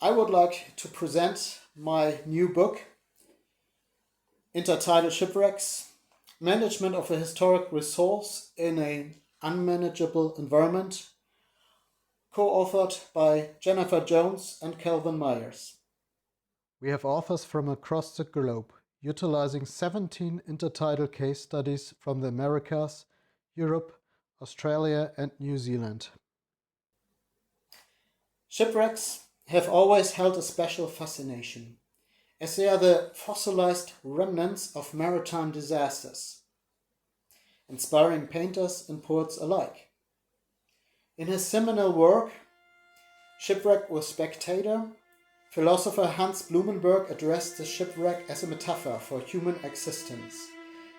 I would like to present my new book, Intertidal Shipwrecks, Management of a Historic Resource in an Unmanageable Environment, co-authored by Jennifer Jones and Calvin Mires. We have authors from across the globe, utilizing 17 intertidal case studies from the Americas, Europe, Australia and New Zealand. Shipwrecks have always held a special fascination, as they are the fossilized remnants of maritime disasters, inspiring painters and poets alike. In his seminal work, Shipwreck with Spectator, philosopher Hans Blumenberg addressed the shipwreck as a metaphor for human existence,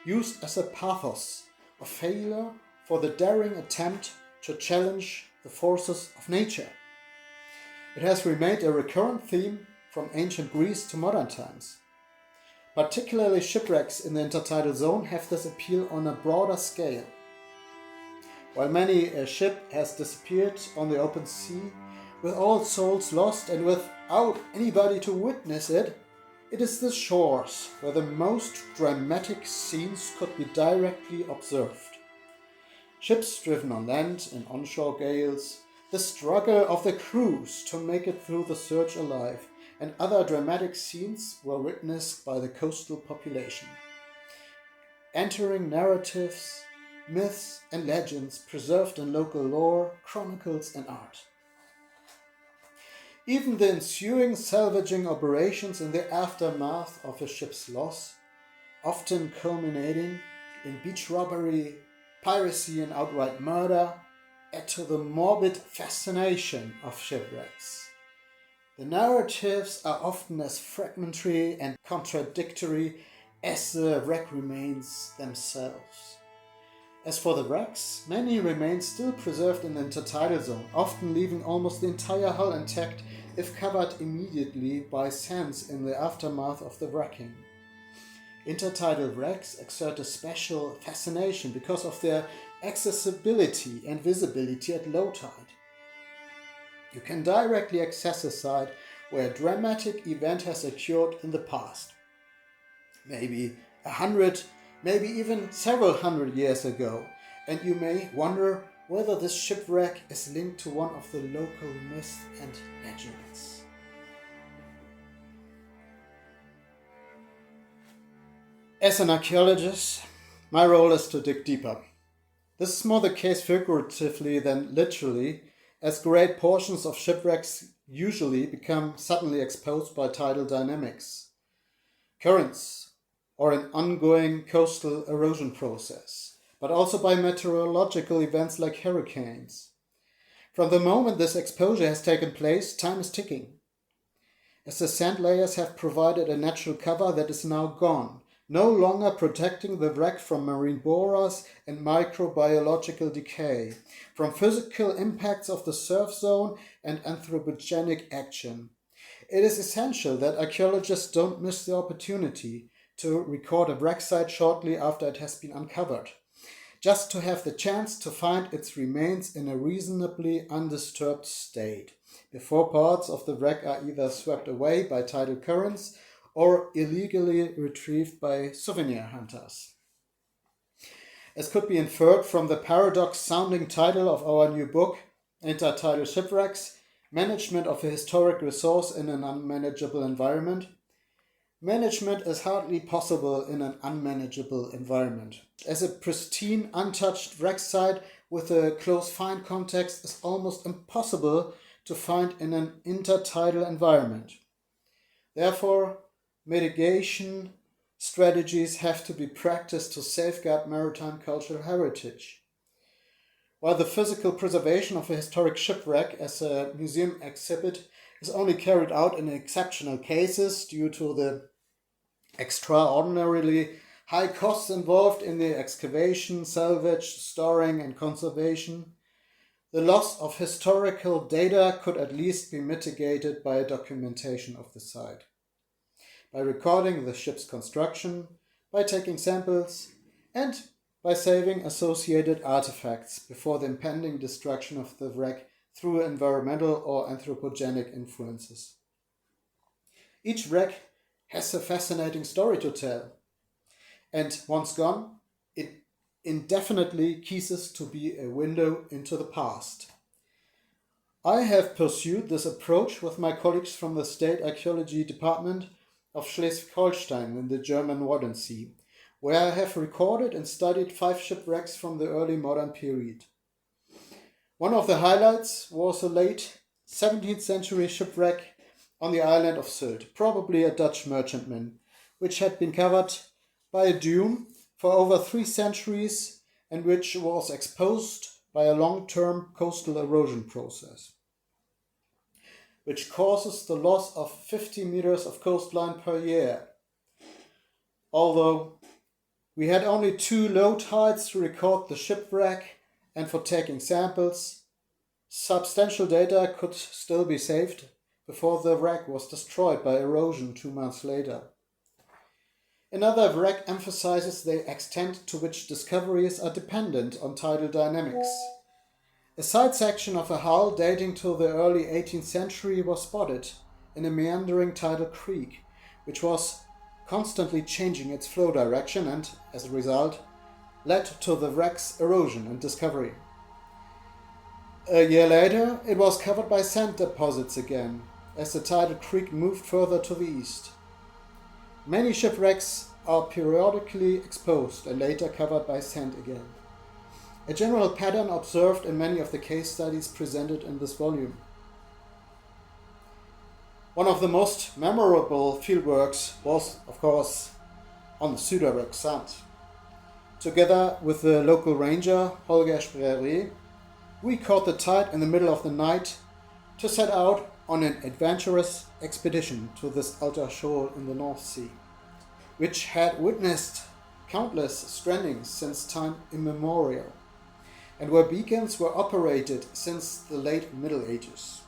used as a pathos of failure for the daring attempt to challenge the forces of nature. It has remained a recurrent theme from ancient Greece to modern times. Particularly shipwrecks in the intertidal zone have this appeal on a broader scale. While many a ship has disappeared on the open sea, with all souls lost and without anybody to witness it, it is the shores where the most dramatic scenes could be directly observed. Ships driven on land in onshore gales, the struggle of the crews to make it through the search alive, and other dramatic scenes were witnessed by the coastal population. Entering narratives, myths and legends preserved in local lore, chronicles and art. Even the ensuing salvaging operations in the aftermath of a ship's loss, often culminating in beach robbery, piracy and outright murder, add to the morbid fascination of shipwrecks. The narratives are often as fragmentary and contradictory as the wreck remains themselves. As for the wrecks, many remain still preserved in the intertidal zone, often leaving almost the entire hull intact if covered immediately by sands in the aftermath of the wrecking. Intertidal wrecks exert a special fascination because of their accessibility and visibility at low tide. You can directly access a site where a dramatic event has occurred in the past. Maybe 100, maybe even several hundred years ago, and you may wonder whether this shipwreck is linked to one of the local myths and legends. As an archaeologist, my role is to dig deeper. This is more the case figuratively than literally, as great portions of shipwrecks usually become suddenly exposed by tidal dynamics, currents, or an ongoing coastal erosion process, but also by meteorological events like hurricanes. From the moment this exposure has taken place, time is ticking, as the sand layers have provided a natural cover that is now gone, no longer protecting the wreck from marine borers and microbiological decay, from physical impacts of the surf zone and anthropogenic action. It is essential that archaeologists don't miss the opportunity to record a wreck site shortly after it has been uncovered, just to have the chance to find its remains in a reasonably undisturbed state, before parts of the wreck are either swept away by tidal currents or illegally retrieved by souvenir hunters. As could be inferred from the paradox-sounding title of our new book, Intertidal Shipwrecks, Management of a Historic Resource in an Unmanageable Environment, management is hardly possible in an unmanageable environment, as a pristine, untouched wreck site with a close fine context is almost impossible to find in an intertidal environment. Therefore, mitigation strategies have to be practiced to safeguard maritime cultural heritage. While the physical preservation of a historic shipwreck as a museum exhibit is only carried out in exceptional cases due to the extraordinarily high costs involved in the excavation, salvage, storing and conservation, the loss of historical data could at least be mitigated by a documentation of the site, by recording the ship's construction, by taking samples, and by saving associated artifacts before the impending destruction of the wreck through environmental or anthropogenic influences. Each wreck has a fascinating story to tell, and once gone, it indefinitely ceases to be a window into the past. I have pursued this approach with my colleagues from the State Archaeology Department of Schleswig-Holstein in the German Wadden Sea, where I have recorded and studied 5 shipwrecks from the early modern period. One of the highlights was a late 17th century shipwreck on the island of Sylt, probably a Dutch merchantman, which had been covered by a dune for over 3 centuries and which was exposed by a long-term coastal erosion process, which causes the loss of 50 meters of coastline per year. Although we had only 2 low tides to record the shipwreck and for taking samples, substantial data could still be saved before the wreck was destroyed by erosion 2 months later. Another wreck emphasizes the extent to which discoveries are dependent on tidal dynamics. A side section of a hull dating to the early 18th century was spotted in a meandering tidal creek, which was constantly changing its flow direction and, as a result, led to the wreck's erosion and discovery. A year later, it was covered by sand deposits again, as the tidal creek moved further to the east. Many shipwrecks are periodically exposed and later covered by sand again. A general pattern observed in many of the case studies presented in this volume. One of the most memorable fieldworks was, of course, on the Süderberg Sand. Together with the local ranger, Holger Sprere, we caught the tide in the middle of the night to set out on an adventurous expedition to this outer shoal in the North Sea, which had witnessed countless strandings since time immemorial, and where beacons were operated since the late Middle Ages.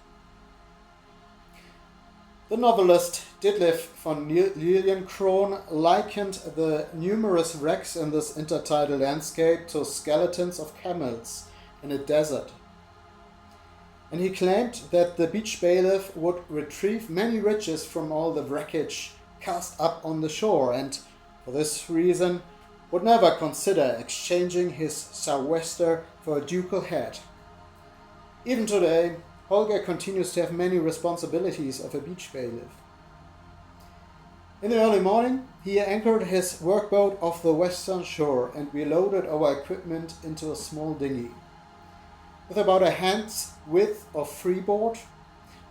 The novelist Ditlev von Liliencron likened the numerous wrecks in this intertidal landscape to skeletons of camels in a desert. And he claimed that the beach bailiff would retrieve many riches from all the wreckage cast up on the shore and, for this reason, would never consider exchanging his sou'wester for a ducal hat. Even today, Holger continues to have many responsibilities of a beach bailiff. In the early morning, he anchored his workboat off the western shore and we loaded our equipment into a small dinghy. With about a hand's width of freeboard,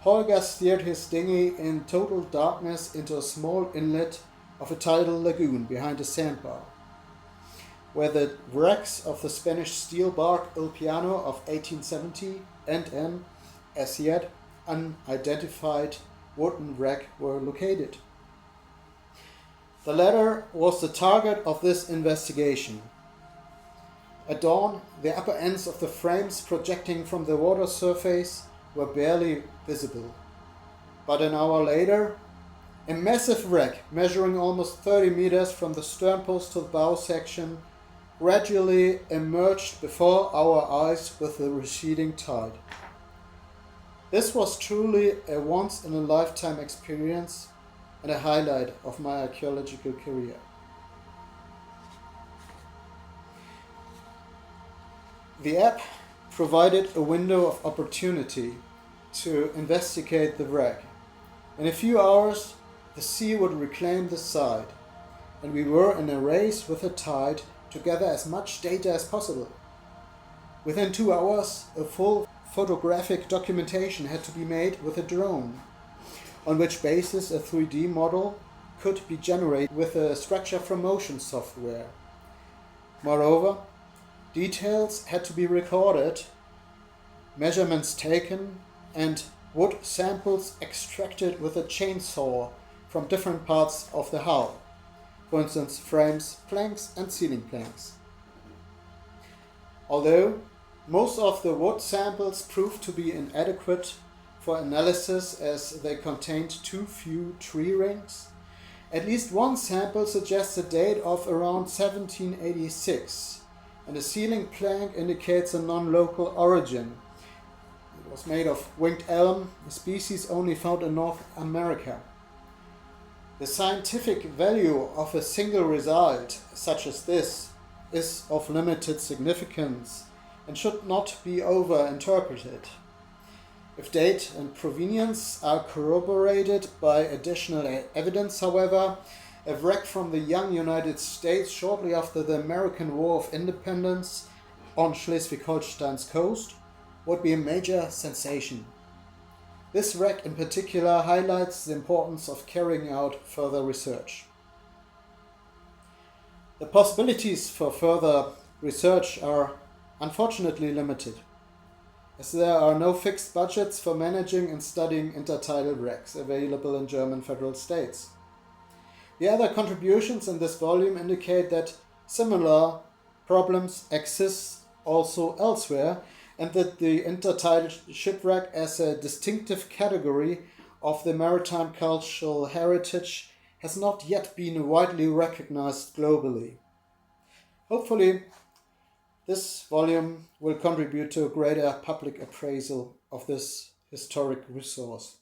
Holger steered his dinghy in total darkness into a small inlet of a tidal lagoon behind a sandbar, where the wrecks of the Spanish steel bark Il Piano of 1870 and an, as yet, unidentified wooden wreck were located. The latter was the target of this investigation. At dawn, the upper ends of the frames projecting from the water surface were barely visible. But an hour later, a massive wreck measuring almost 30 meters from the sternpost to the bow section gradually emerged before our eyes with the receding tide. This was truly a once-in-a-lifetime experience and a highlight of my archaeological career. The app provided a window of opportunity to investigate the wreck. In a few hours, the sea would reclaim the site, and we were in a race with the tide to gather as much data as possible. Within 2 hours, a full photographic documentation had to be made with a drone, on which basis a 3D model could be generated with a structure from motion software. Moreover, details had to be recorded, measurements taken, and wood samples extracted with a chainsaw from different parts of the hull, for instance frames, planks and ceiling planks. Although most of the wood samples proved to be inadequate for analysis as they contained too few tree rings, at least one sample suggests a date of around 1786, and a ceiling plank indicates a non-local origin. It was made of winged elm, a species only found in North America. The scientific value of a single result, such as this, is of limited significance and should not be over-interpreted. If date and provenience are corroborated by additional evidence, however, a wreck from the young United States shortly after the American War of Independence on Schleswig-Holstein's coast would be a major sensation. This wreck in particular highlights the importance of carrying out further research. The possibilities for further research are unfortunately limited, as there are no fixed budgets for managing and studying intertidal wrecks available in German federal states. The other contributions in this volume indicate that similar problems exist also elsewhere, and that the intertidal shipwreck as a distinctive category of the maritime cultural heritage has not yet been widely recognized globally. Hopefully, this volume will contribute to a greater public appraisal of this historic resource.